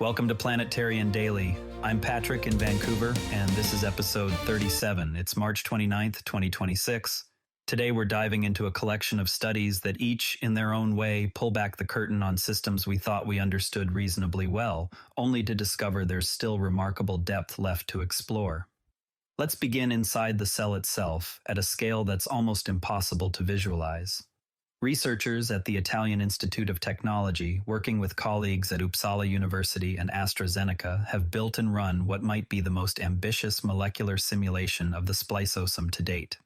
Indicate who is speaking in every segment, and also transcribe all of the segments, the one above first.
Speaker 1: Welcome to Planetarian Daily. I'm Patrick in Vancouver, and this is episode 37. It's March 29th, 2026. Today we're diving into a collection of studies that each, in their own way, pull back the curtain on systems we thought we understood reasonably well, only to discover there's still remarkable depth left to explore. Let's begin inside the cell itself, at a scale that's almost impossible to visualize. Researchers at the Italian Institute of Technology, working with colleagues at Uppsala University and AstraZeneca, have built and run what might be the most ambitious molecular simulation of the spliceosome to date.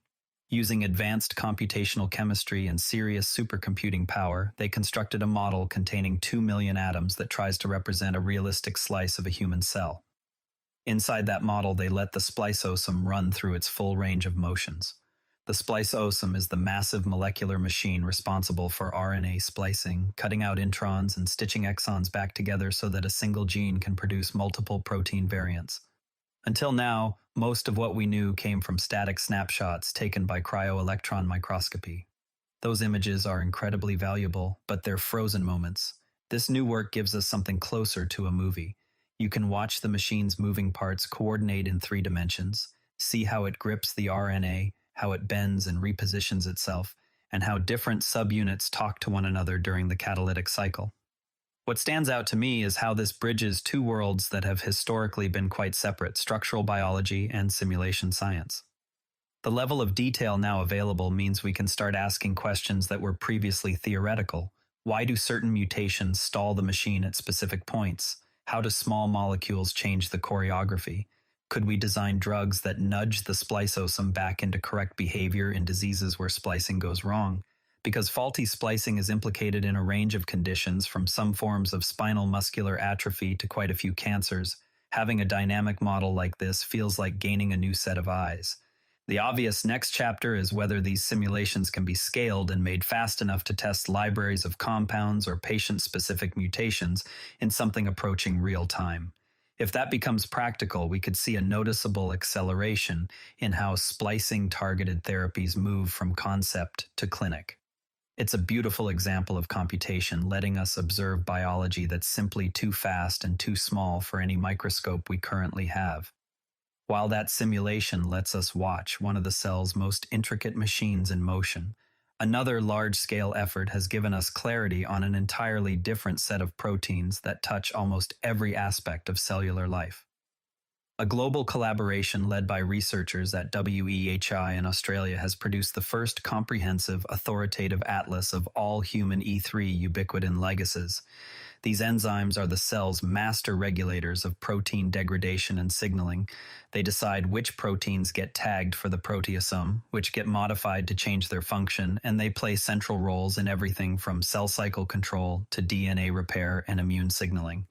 Speaker 1: Using advanced computational chemistry and serious supercomputing power, they constructed a model containing 2 million atoms that tries to represent a realistic slice of a human cell. Inside that model, they let the spliceosome run through its full range of motions. The spliceosome is the massive molecular machine responsible for RNA splicing, cutting out introns and stitching exons back together so that a single gene can produce multiple protein variants. Until now, most of what we knew came from static snapshots taken by cryo-electron microscopy. Those images are incredibly valuable, but they're frozen moments. This new work gives us something closer to a movie. You can watch the machine's moving parts coordinate in 3 dimensions, see how it grips the RNA, how it bends and repositions itself, and how different subunits talk to one another during the catalytic cycle. What stands out to me is how this bridges 2 worlds that have historically been quite separate: structural biology and simulation science. The level of detail now available means we can start asking questions that were previously theoretical. Why do certain mutations stall the machine at specific points? How do small molecules change the choreography? Could we design drugs that nudge the spliceosome back into correct behavior in diseases where splicing goes wrong? Because faulty splicing is implicated in a range of conditions, from some forms of spinal muscular atrophy to quite a few cancers, having a dynamic model like this feels like gaining a new set of eyes. The obvious next chapter is whether these simulations can be scaled and made fast enough to test libraries of compounds or patient-specific mutations in something approaching real time. If that becomes practical, we could see a noticeable acceleration in how splicing-targeted therapies move from concept to clinic. It's a beautiful example of computation, letting us observe biology that's simply too fast and too small for any microscope we currently have. While that simulation lets us watch one of the cell's most intricate machines in motion, another large-scale effort has given us clarity on an entirely different set of proteins that touch almost every aspect of cellular life. A global collaboration led by researchers at WEHI in Australia has produced the first comprehensive, authoritative atlas of all human E3 ubiquitin ligases. These enzymes are the cell's master regulators of protein degradation and signaling. They decide which proteins get tagged for the proteasome, which get modified to change their function, and they play central roles in everything from cell cycle control to DNA repair and immune signaling.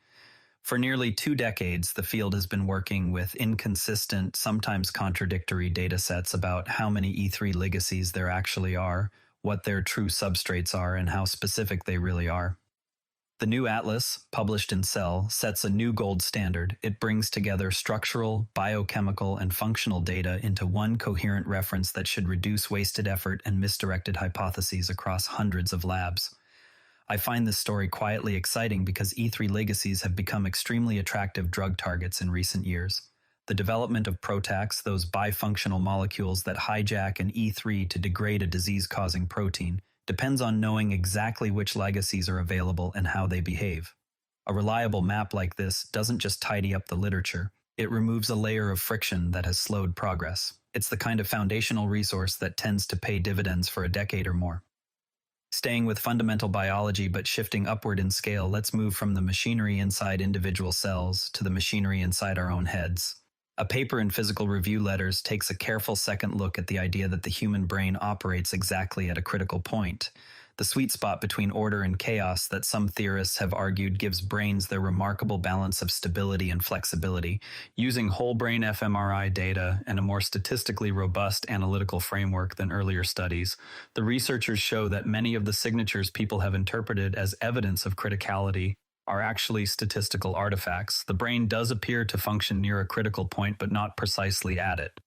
Speaker 1: For nearly 2 decades, the field has been working with inconsistent, sometimes contradictory datasets about how many E3 ligases there actually are, what their true substrates are, and how specific they really are. The new atlas, published in Cell, sets a new gold standard. It brings together structural, biochemical, and functional data into one coherent reference that should reduce wasted effort and misdirected hypotheses across hundreds of labs. I find this story quietly exciting because E3 ligases have become extremely attractive drug targets in recent years. The development of PROTACs, those bifunctional molecules that hijack an E3 to degrade a disease-causing protein, depends on knowing exactly which ligases are available and how they behave. A reliable map like this doesn't just tidy up the literature, it removes a layer of friction that has slowed progress. It's the kind of foundational resource that tends to pay dividends for a decade or more. Staying with fundamental biology but shifting upward in scale, let's move from the machinery inside individual cells to the machinery inside our own heads. A paper in Physical Review Letters takes a careful second look at the idea that the human brain operates exactly at a critical point, the sweet spot between order and chaos that some theorists have argued gives brains their remarkable balance of stability and flexibility. Using whole brain fMRI data and a more statistically robust analytical framework than earlier studies, the researchers show that many of the signatures people have interpreted as evidence of criticality are actually statistical artifacts. The brain does appear to function near a critical point, but not precisely at it.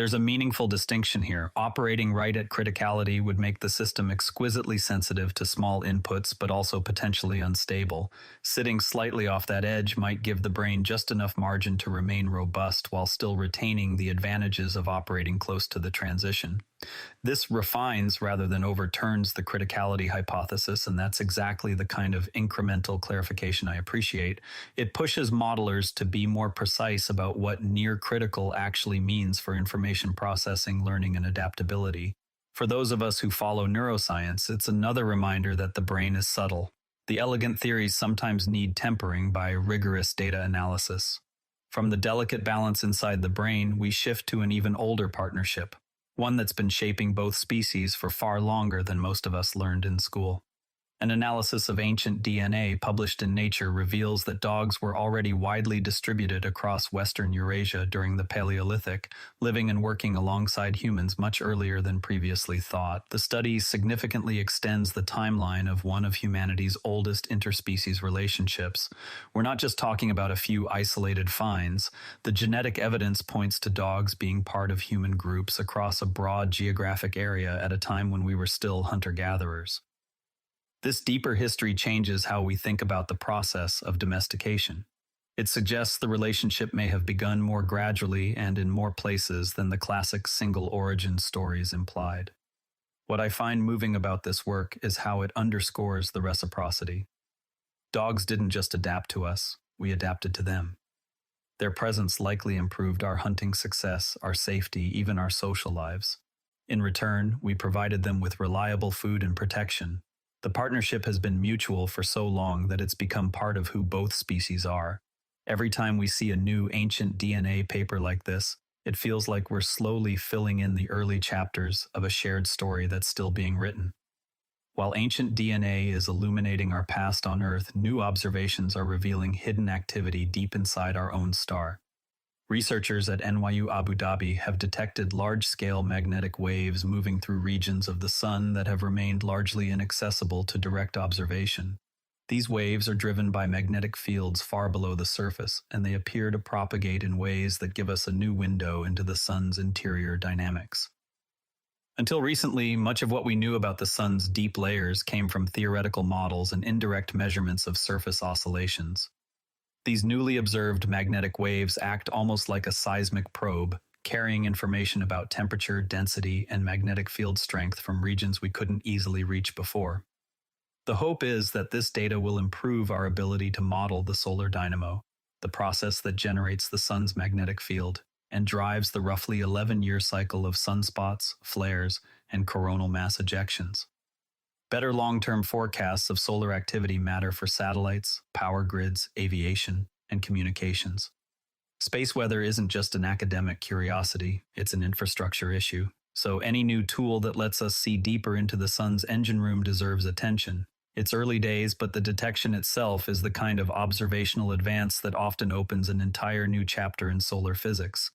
Speaker 1: There's a meaningful distinction here. Operating right at criticality would make the system exquisitely sensitive to small inputs, but also potentially unstable. Sitting slightly off that edge might give the brain just enough margin to remain robust while still retaining the advantages of operating close to the transition. This refines rather than overturns the criticality hypothesis, and that's exactly the kind of incremental clarification I appreciate. It pushes modelers to be more precise about what near critical actually means for information processing, learning, and adaptability. For those of us who follow neuroscience, it's another reminder that the brain is subtle. The elegant theories sometimes need tempering by rigorous data analysis. From the delicate balance inside the brain, we shift to an even older partnership, one that's been shaping both species for far longer than most of us learned in school. An analysis of ancient DNA published in Nature reveals that dogs were already widely distributed across Western Eurasia during the Paleolithic, living and working alongside humans much earlier than previously thought. The study significantly extends the timeline of one of humanity's oldest interspecies relationships. We're not just talking about a few isolated finds. The genetic evidence points to dogs being part of human groups across a broad geographic area at a time when we were still hunter-gatherers. This deeper history changes how we think about the process of domestication. It suggests the relationship may have begun more gradually and in more places than the classic single origin stories implied. What I find moving about this work is how it underscores the reciprocity. Dogs didn't just adapt to us, we adapted to them. Their presence likely improved our hunting success, our safety, even our social lives. In return, we provided them with reliable food and protection. The partnership has been mutual for so long that it's become part of who both species are. Every time we see a new ancient DNA paper like this, it feels like we're slowly filling in the early chapters of a shared story that's still being written. While ancient DNA is illuminating our past on Earth, new observations are revealing hidden activity deep inside our own star. Researchers at NYU Abu Dhabi have detected large-scale magnetic waves moving through regions of the Sun that have remained largely inaccessible to direct observation. These waves are driven by magnetic fields far below the surface, and they appear to propagate in ways that give us a new window into the Sun's interior dynamics. Until recently, much of what we knew about the Sun's deep layers came from theoretical models and indirect measurements of surface oscillations. These newly observed magnetic waves act almost like a seismic probe, carrying information about temperature, density, and magnetic field strength from regions we couldn't easily reach before. The hope is that this data will improve our ability to model the solar dynamo, the process that generates the Sun's magnetic field and drives the roughly 11-year cycle of sunspots, flares, and coronal mass ejections. Better long-term forecasts of solar activity matter for satellites, power grids, aviation, and communications. Space weather isn't just an academic curiosity, it's an infrastructure issue. So any new tool that lets us see deeper into the Sun's engine room deserves attention. It's early days, but the detection itself is the kind of observational advance that often opens an entire new chapter in solar physics.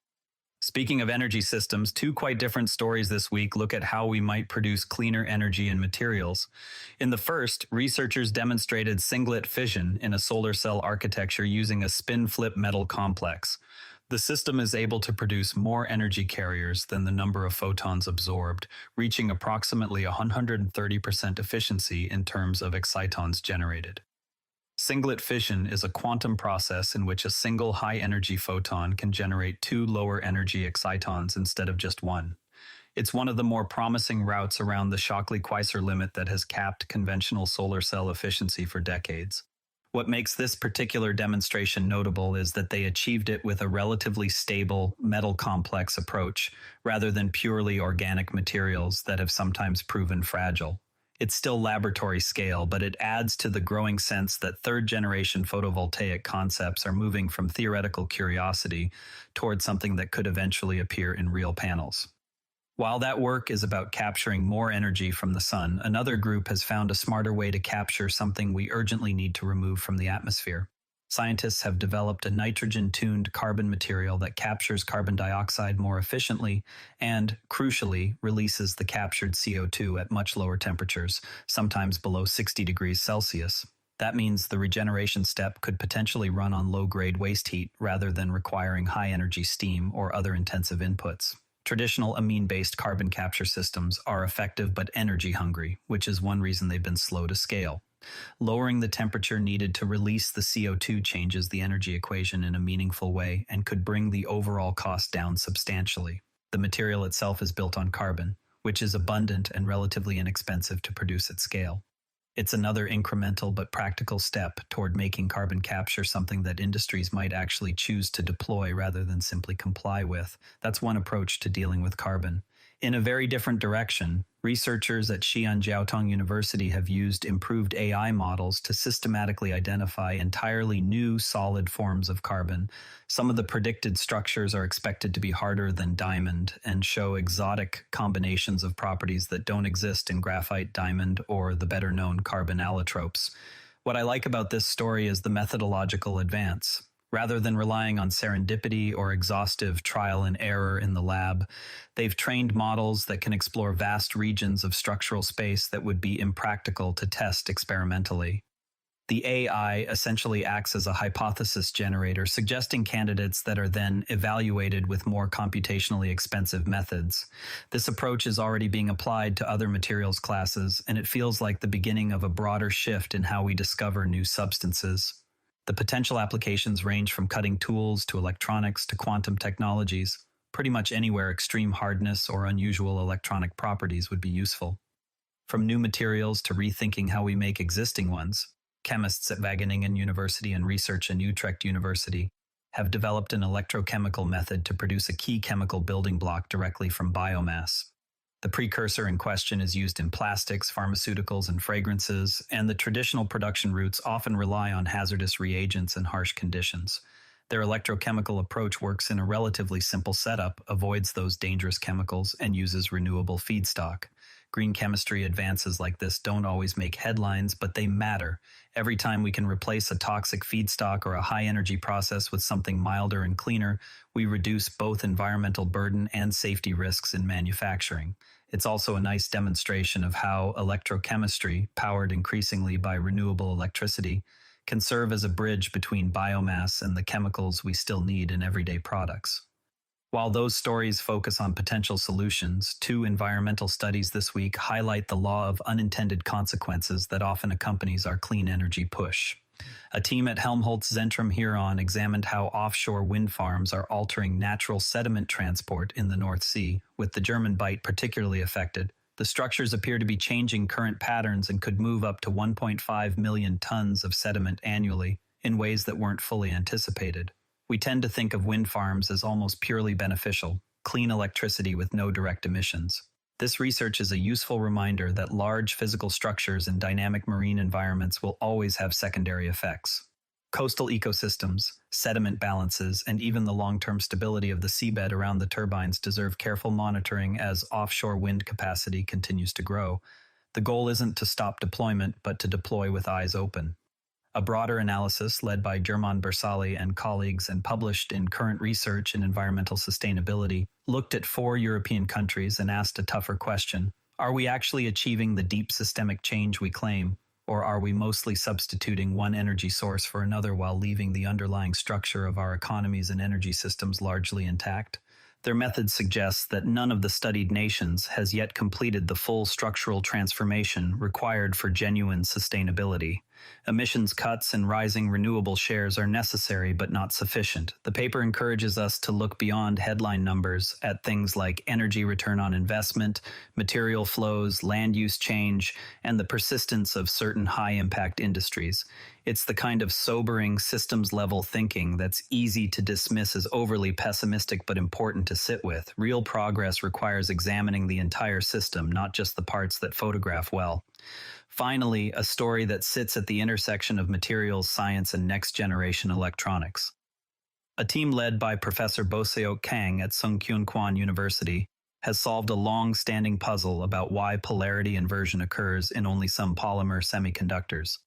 Speaker 1: Speaking of energy systems, two quite different stories this week look at how we might produce cleaner energy and materials. In the first, researchers demonstrated singlet fission in a solar cell architecture using a spin-flip metal complex. The system is able to produce more energy carriers than the number of photons absorbed, reaching approximately 130% efficiency in terms of excitons generated. Singlet fission is a quantum process in which a single high-energy photon can generate two lower-energy excitons instead of just one. It's one of the more promising routes around the Shockley-Queisser limit that has capped conventional solar cell efficiency for decades. What makes this particular demonstration notable is that they achieved it with a relatively stable, metal-complex approach, rather than purely organic materials that have sometimes proven fragile. It's still laboratory scale, but it adds to the growing sense that third-generation photovoltaic concepts are moving from theoretical curiosity toward something that could eventually appear in real panels. While that work is about capturing more energy from the sun, another group has found a smarter way to capture something we urgently need to remove from the atmosphere. Scientists have developed a nitrogen-tuned carbon material that captures carbon dioxide more efficiently and, crucially, releases the captured CO2 at much lower temperatures, sometimes below 60 degrees Celsius. That means the regeneration step could potentially run on low-grade waste heat rather than requiring high-energy steam or other intensive inputs. Traditional amine-based carbon capture systems are effective but energy-hungry, which is one reason they've been slow to scale. Lowering the temperature needed to release the CO2 changes the energy equation in a meaningful way and could bring the overall cost down substantially. The material itself is built on carbon, which is abundant and relatively inexpensive to produce at scale. It's another incremental but practical step toward making carbon capture something that industries might actually choose to deploy rather than simply comply with. That's one approach to dealing with carbon. In a very different direction, researchers at Xi'an Jiaotong University have used improved AI models to systematically identify entirely new solid forms of carbon. Some of the predicted structures are expected to be harder than diamond and show exotic combinations of properties that don't exist in graphite, diamond, or the better-known carbon allotropes. What I like about this story is the methodological advance. Rather than relying on serendipity or exhaustive trial and error in the lab, they've trained models that can explore vast regions of structural space that would be impractical to test experimentally. The AI essentially acts as a hypothesis generator, suggesting candidates that are then evaluated with more computationally expensive methods. This approach is already being applied to other materials classes, and it feels like the beginning of a broader shift in how we discover new substances. The potential applications range from cutting tools to electronics to quantum technologies. Pretty much anywhere extreme hardness or unusual electronic properties would be useful. From new materials to rethinking how we make existing ones, chemists at Wageningen University and research at Utrecht University have developed an electrochemical method to produce a key chemical building block directly from biomass. The precursor in question is used in plastics, pharmaceuticals, and fragrances, and the traditional production routes often rely on hazardous reagents and harsh conditions. Their electrochemical approach works in a relatively simple setup, avoids those dangerous chemicals, and uses renewable feedstock. Green chemistry advances like this don't always make headlines, but they matter. Every time we can replace a toxic feedstock or a high-energy process with something milder and cleaner, we reduce both environmental burden and safety risks in manufacturing. It's also a nice demonstration of how electrochemistry, powered increasingly by renewable electricity, can serve as a bridge between biomass and the chemicals we still need in everyday products. While those stories focus on potential solutions, 2 environmental studies this week highlight the law of unintended consequences that often accompanies our clean energy push. A team at Helmholtz Zentrum Huron examined how offshore wind farms are altering natural sediment transport in the North Sea, with the German Bight particularly affected. The structures appear to be changing current patterns and could move up to 1.5 million tons of sediment annually in ways that weren't fully anticipated. We tend to think of wind farms as almost purely beneficial, clean electricity with no direct emissions. This research is a useful reminder that large physical structures in dynamic marine environments will always have secondary effects. Coastal ecosystems, sediment balances, and even the long-term stability of the seabed around the turbines deserve careful monitoring as offshore wind capacity continues to grow. The goal isn't to stop deployment, but to deploy with eyes open. A broader analysis led by German Bersali and colleagues and published in Current Research in Environmental Sustainability looked at 4 European countries and asked a tougher question. Are we actually achieving the deep systemic change we claim, or are we mostly substituting one energy source for another while leaving the underlying structure of our economies and energy systems largely intact? Their method suggests that none of the studied nations has yet completed the full structural transformation required for genuine sustainability. Emissions cuts and rising renewable shares are necessary but not sufficient. The paper encourages us to look beyond headline numbers at things like energy return on investment, material flows, land use change, and the persistence of certain high-impact industries. It's the kind of sobering, systems-level thinking that's easy to dismiss as overly pessimistic but important to sit with. Real progress requires examining the entire system, not just the parts that photograph well. Finally, a story that sits at the intersection of materials science and next-generation electronics. A team led by Professor Boseok Kang at Sungkyun Kwan University has solved a long-standing puzzle about why polarity inversion occurs in only some polymer semiconductors.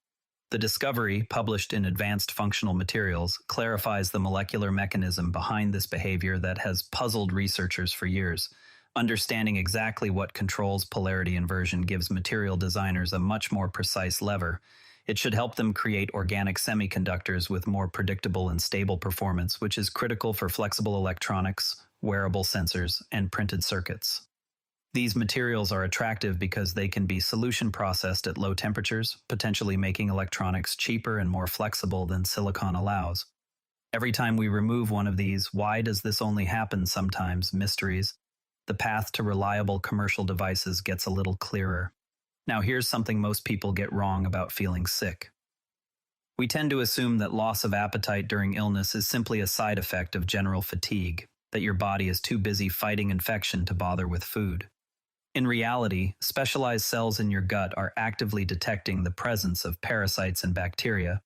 Speaker 1: The discovery, published in Advanced Functional Materials, clarifies the molecular mechanism behind this behavior that has puzzled researchers for years. Understanding exactly what controls polarity inversion gives material designers a much more precise lever. It should help them create organic semiconductors with more predictable and stable performance, which is critical for flexible electronics wearable sensors, and printed circuits. These materials are attractive because they can be solution processed at low temperatures, potentially making electronics cheaper and more flexible than silicon allows. Every time we remove one of these, why does this only happen sometimes? Mysteries. The path to reliable commercial devices gets a little clearer. Now here's something most people get wrong about feeling sick. We tend to assume that loss of appetite during illness is simply a side effect of general fatigue, that your body is too busy fighting infection to bother with food. In reality, specialized cells in your gut are actively detecting the presence of parasites and bacteria.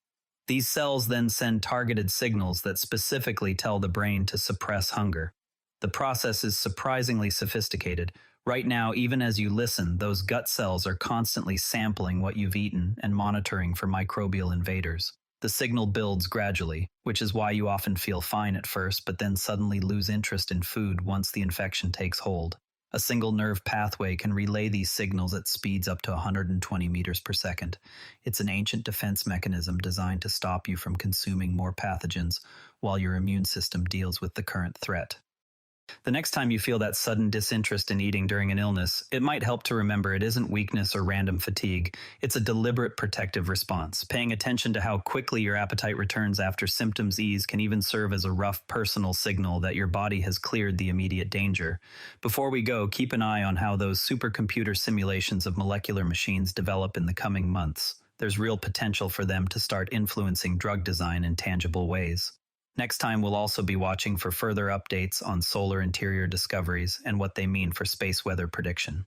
Speaker 1: These cells then send targeted signals that specifically tell the brain to suppress hunger. The process is surprisingly sophisticated. Right now, even as you listen, those gut cells are constantly sampling what you've eaten and monitoring for microbial invaders. The signal builds gradually, which is why you often feel fine at first, but then suddenly lose interest in food once the infection takes hold. A single nerve pathway can relay these signals at speeds up to 120 meters per second. It's an ancient defense mechanism designed to stop you from consuming more pathogens while your immune system deals with the current threat. The next time you feel that sudden disinterest in eating during an illness, it might help to remember it isn't weakness or random fatigue. It's a deliberate protective response. Paying attention to how quickly your appetite returns after symptoms ease can even serve as a rough personal signal that your body has cleared the immediate danger. Before we go, keep an eye on how those supercomputer simulations of molecular machines develop in the coming months. There's real potential for them to start influencing drug design in tangible ways. Next time, we'll also be watching for further updates on solar interior discoveries and what they mean for space weather prediction.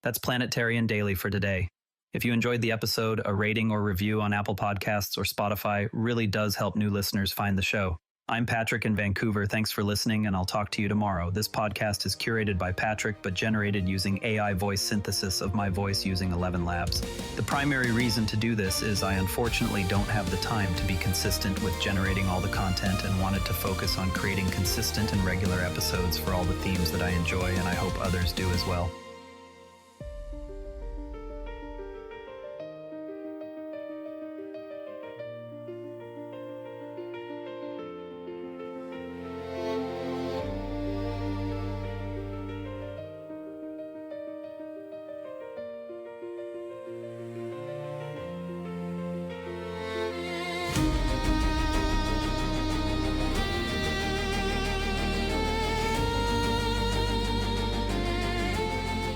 Speaker 1: That's Planetarian Daily for today. If you enjoyed the episode, a rating or review on Apple Podcasts or Spotify really does help new listeners find the show. I'm Patrick in Vancouver. Thanks for listening, and I'll talk to you tomorrow. This podcast is curated by Patrick, but generated using AI voice synthesis of my voice using ElevenLabs. The primary reason to do this is I unfortunately don't have the time to be consistent with generating all the content and wanted to focus on creating consistent and regular episodes for all the themes that I enjoy, and I hope others do as well.